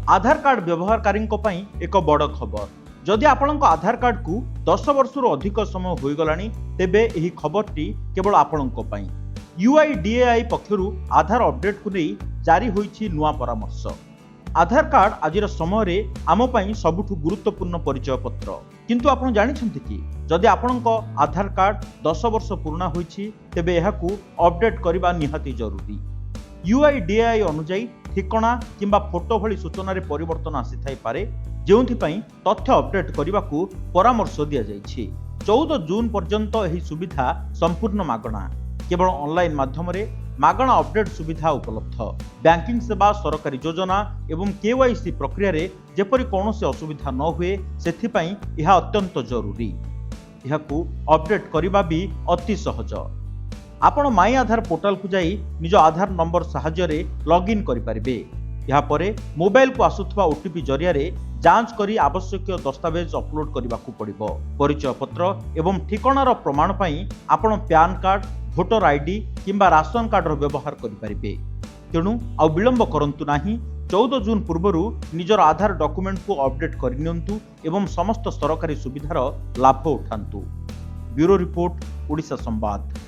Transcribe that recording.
आधार card व्यवहारकारी एक बड़ खबर। जदि आपणक आधार कार्ड को 10 वर्ष अधिक समय हो गलानी तेबे एही खबरटी केवल आपणक पई। UIDAI पक्षरु आधार अपडेट को नहीं जारी होईछि नुआ परामर्श। आधार कार्ड आजिर समय रे आम पई सबुठु गुरुत्वपूर्ण परिचय पत्र। किंतु आपण जानिछन्ति कि जदि आपणक आधार कार्ड 10 वर्ष पूर्ण होईछि तेबे एहाकू अपडेट करबा निहाती जरूरी। UIDAI अनुसार ठिकना किंबा फोटो भली सूचना रे परिवर्तन आसी थाई पारे, जेउथिपई तथ्य अपडेट करबा को परामर्श दिया जायछि। 14 जून पर्यंत एही सुविधा संपूर्ण मागणा। केवल ऑनलाइन माध्यम रे मागणा अपडेट सुविधा उपलब्ध। बैंकिंग सेवा, सरकारी योजना एवं KYC प्रक्रिया रे जेपरि कोनोसी असुविधा न हुए सेथिपई यह अत्यंत जरूरी। यहाकू अपडेट करबा भी अति सहज। आपण माई आधार पोर्टाल को जाई निज आधार नंबर सहाय्य रे लॉगिन करि परिबे। या परे मोबाइल को आसुथबा OTP जरिया रे जांच करी आवश्यक दस्तावेज अपलोड करबा को पड़िबो। परिचय पत्र एवं ठिकानार प्रमाण पई आपण पैन कार्ड, वोटर ID किंबा राशन कार्ड रो व्यवहार करि परिबे। तेणु आ विलंब करंतु नाही। 14 जून पूर्वरु निजर आधार डॉक्यूमेंट को अपडेट करिनियंतु एवं समस्त सरकारी सुविधार लाभ उठांतु। ब्यूरो रिपोर्ट, ओडिशा संवाद।